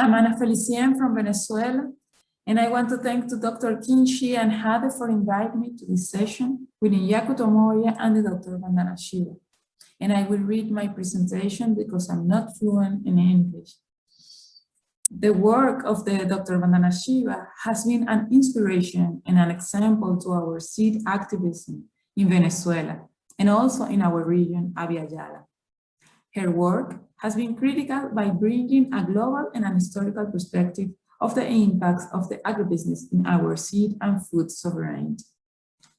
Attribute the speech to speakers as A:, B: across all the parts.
A: I'm Ana FELICIEN from Venezuela, and I want to thank to Dr. Kinshi and Hade for inviting me to this session with INYAKU Tomoya and the Dr. Vandana SHIVA. And I will read my presentation because I'm not fluent in English. The work of the Dr. Vandana SHIVA has been an inspiration and an example to our seed activism in Venezuela and also in our region, Abya Yala. Her work has been critical by bringing a global and an historical perspective of the impacts of the agribusiness in our seed and food sovereignty.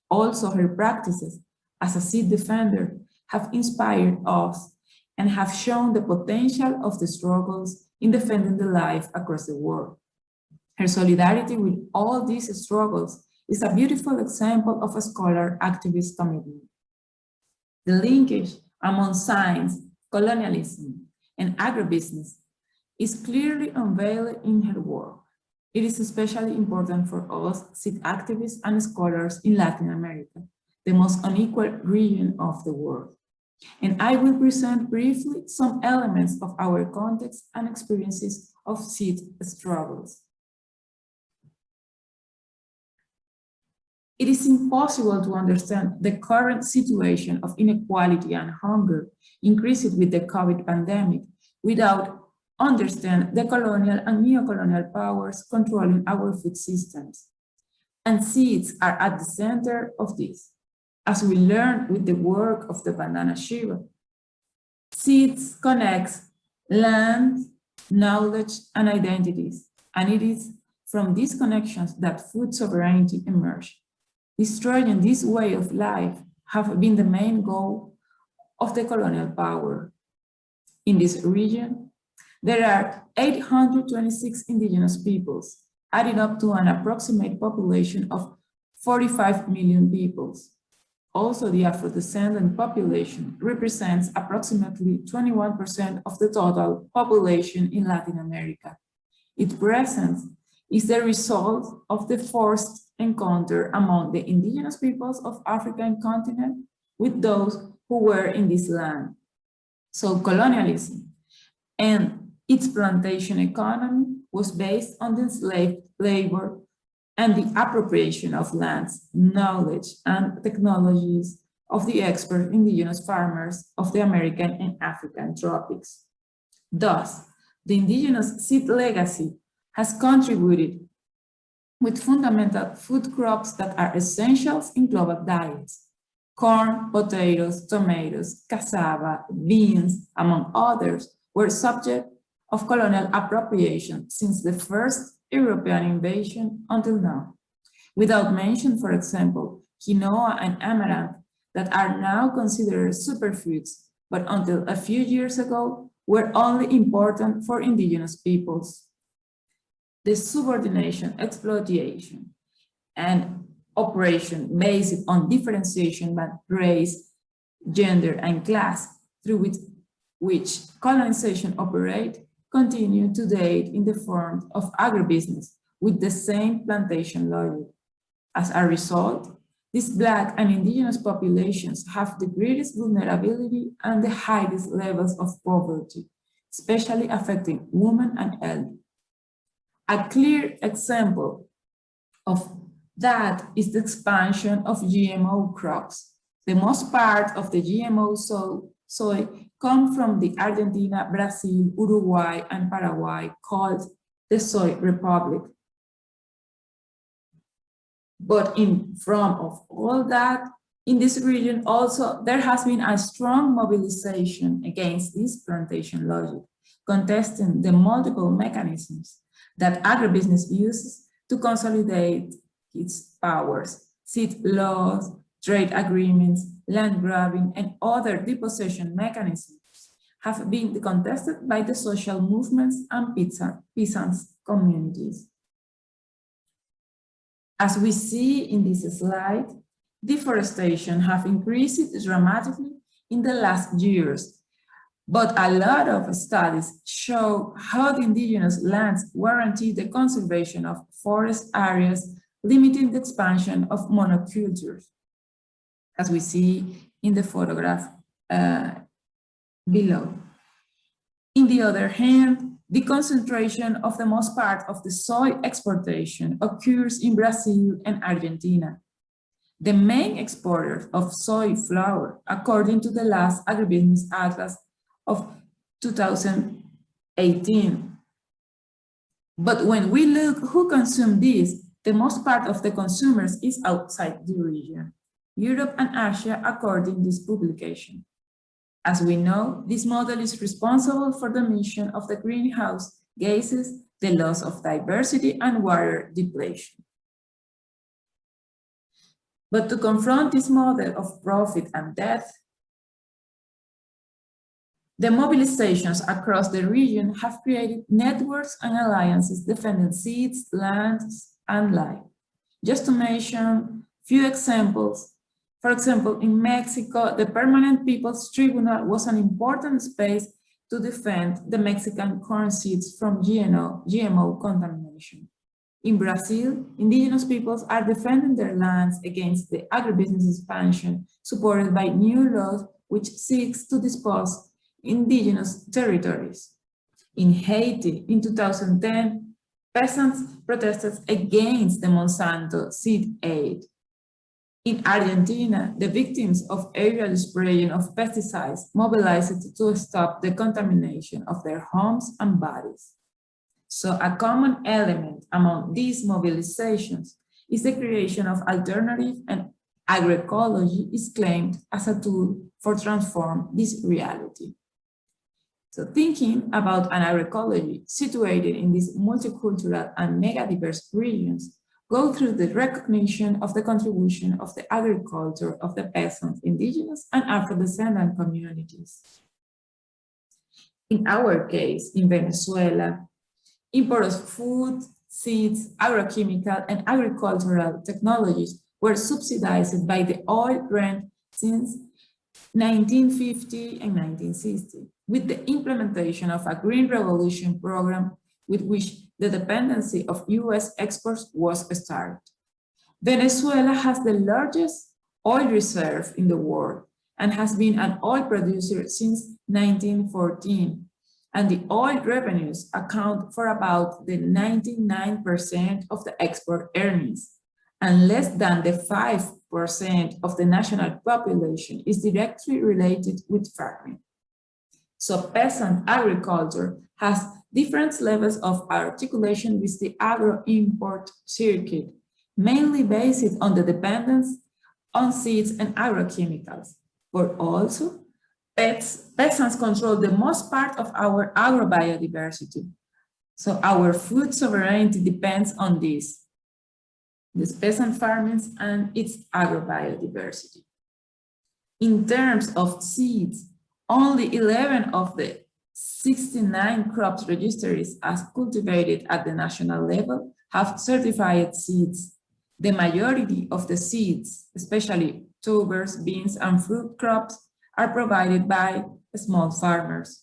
A: Also, her practices as a seed defender have inspired us and have shown the potential of the struggles in defending the life across the world. Her solidarity with all these struggles is a beautiful example of a scholar activist commitment. The linkage among science, colonialism, and agribusiness is clearly unveiled in her work. It is especially important for us seed activists and scholars in Latin America, the most unequal region of the world. And I will present briefly some elements of our context and experiences of seed struggles. It is impossible to understand the current situation of inequality and hunger increased with the COVID pandemic without understanding the colonial and neo-colonial powers controlling our food systems. And seeds are at the center of this. As we learned with the work of the Vandana SHIVA, seeds connect land, knowledge, and identities, and it is from these connections that food sovereignty emerged. Destroying this way of life have been the main goal of the colonial power. In this region, there are 826 indigenous peoples, adding up to an approximate population of 45 million peoples. Also, the Afro-descendant population represents approximately 21% of the total population in Latin America. Its presence is the result of the forced encounter among the indigenous peoples of African continent with those who were in this land. So colonialism and its plantation economy was based on the enslaved labor and the appropriation of lands, knowledge, and technologies of the expert indigenous farmers of the American and African tropics. Thus, the indigenous seed legacy has contributed with fundamental food crops that are essentials in global diets. Corn, potatoes, tomatoes, cassava, beans, among others, were subject of colonial appropriation since the first European invasion until now, without mention, for example, quinoa and amaranth that are now considered superfoods, but until a few years ago were only important for indigenous peoples. The subordination, exploitation, and operation based on differentiation by race, gender, and class through which colonization operates continue to date in the form of agribusiness with the same plantation logic. As a result, these Black and indigenous populations have the greatest vulnerability and the highest levels of poverty, especially affecting women and elderly. A clear example of that is the expansion of GMO crops. The most part of the GMO soy come from the Argentina, Brazil, Uruguay, and Paraguay, called the Soy Republic. But in front of all that, in this region also, there has been a strong mobilization against this plantation logic, contesting the multiple mechanisms that agribusiness uses to consolidate its powers, seed laws, trade agreements, land grabbing, and other depossession mechanisms have been contested by the social movements and peasant communities. As we see in this slide, deforestation have increased dramatically in the last years, but a lot of studies show how the indigenous lands guarantee the conservation of forest areas, limiting the expansion of monocultures, as we see in the photograph below. In the other hand, The concentration of the most part of the soy exportation occurs in Brazil and Argentina. The main exporters of soy flour, according to the last Agribusiness Atlas of 2018. But when we look who consumes this, the most part of the consumers is outside the region, Europe and Asia, according to this publication. As we know, this model is responsible for the emission of the greenhouse gases, the loss of diversity, and water depletion. But to confront this model of profit and death, the mobilizations across the region have created networks and alliances defending seeds, lands, and life. Just to mention few examples, for example, in Mexico, the Permanent People's Tribunal was an important space to defend the Mexican corn seeds from GMO contamination. In Brazil, indigenous peoples are defending their lands against the agribusiness expansion supported by new laws which seeks to dispose indigenous territories. In Haiti, in 2010, peasants protested against the Monsanto seed aid. In Argentina, the victims of aerial spraying of pesticides mobilized to stop the contamination of their homes and bodies. So a common element among these mobilizations is the creation of alternative, and agroecology is claimed as a tool for transform this reality. So thinking about an agroecology situated in these multicultural and mega-diverse regions, go through the recognition of the contribution of the agriculture of the peasant, indigenous, and Afro-descendant communities. In our case, in Venezuela, import of food, seeds, agrochemical, and agricultural technologies were subsidized by the oil rent since 1950 and 1960, with the implementation of a Green Revolution program with which the dependency of US exports was started. Venezuela has the largest oil reserve in the world and has been an oil producer since 1914. And the oil revenues account for about the 99% of the export earnings, and less than the 5% of the national population is directly related with farming. So peasant agriculture has different levels of articulation with the agro-import circuit, mainly based on the dependence on seeds and agrochemicals, but also peasants control the most part of our agrobiodiversity. So our food sovereignty depends on this peasant farming and its agrobiodiversity. In terms of seeds, only 11 of the 69 crops registered as cultivated at the national level have certified seeds. The majority of the seeds, especially tubers, beans, and fruit crops, are provided by small farmers.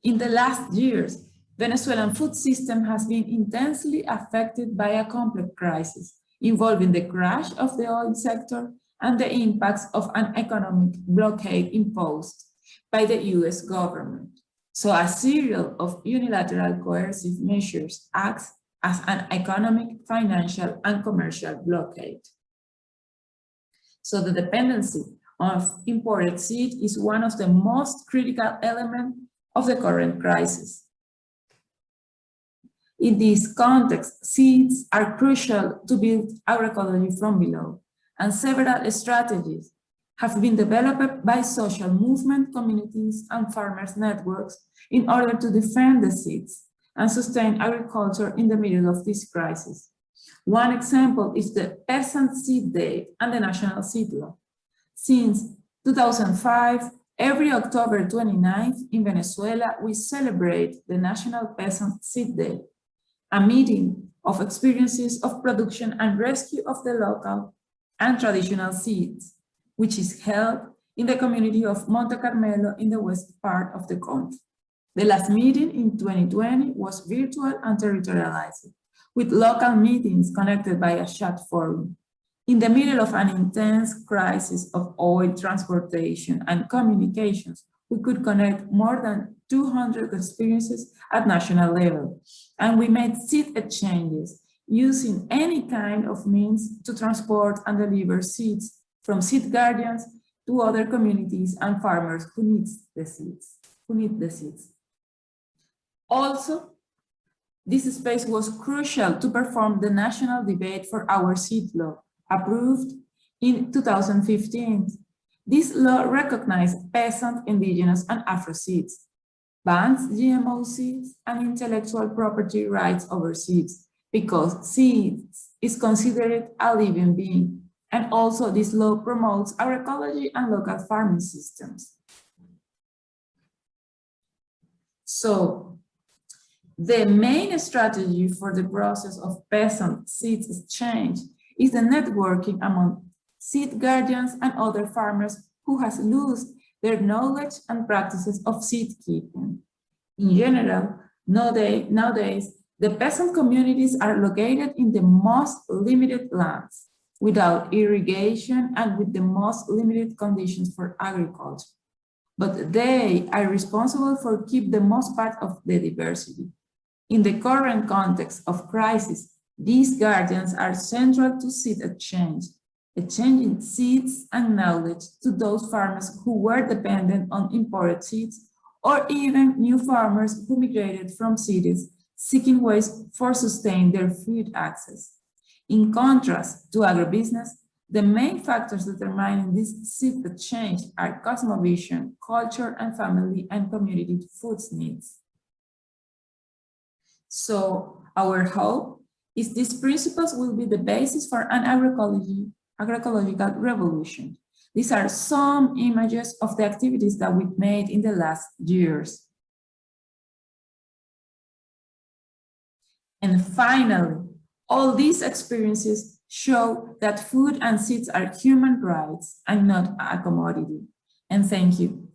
A: In the last years, Venezuelan food system has been intensely affected by a complex crisis involving the crash of the oil sector and the impacts of an economic blockade imposed by the US government. So a series of unilateral coercive measures acts as an economic, financial, and commercial blockade. So the dependency of imported seed is one of the most critical elements of the current crisis. In this context, seeds are crucial to build agroecology from below, and several strategies have been developed by social movement communities and farmers networks in order to defend the seeds and sustain agriculture in the middle of this crisis. One example is the Peasant Seed Day and the National Seed Law. Since 2005, every October 29th in Venezuela, we celebrate the National Peasant Seed Day, a meeting of experiences of production and rescue of the local and traditional seeds, which is held in the community of Monte Carmelo in the west part of the country. The last meeting in 2020 was virtual and territorialized, with local meetings connected by a chat forum. In the middle of an intense crisis of oil transportation and communications, we could connect more than 200 experiences at national level. And we made seed exchanges using any kind of means to transport and deliver seeds from seed guardians to other communities and farmers who need the seeds. Also, this space was crucial to perform the national debate for our seed law, approved in 2015. This law recognized peasant, indigenous, and Afro seeds, bans GMO seeds, and intellectual property rights over seeds, because seeds is considered a living being. And also this law promotes agroecology and local farming systems. So the main strategy for the process of peasant seeds exchange is the networking among seed guardians and other farmers who has lost their knowledge and practices of seed keeping. In general, nowadays, the peasant communities are located in the most limited lands, without irrigation and with the most limited conditions for agriculture. But they are responsible for keep the most part of the diversity. In the current context of crisis, these guardians are central to seed exchange, exchanging seeds and knowledge to those farmers who were dependent on imported seeds, or even new farmers who migrated from cities seeking ways for sustain their food access. In contrast to agribusiness, the main factors determining this seed exchange are cosmovision, culture, and family and community food needs. So our hope is these principles will be the basis for an agroecological revolution. These are some images of the activities that we've made in the last years. And finally, all these experiences show that food and seeds are human rights and not a commodity. And thank you.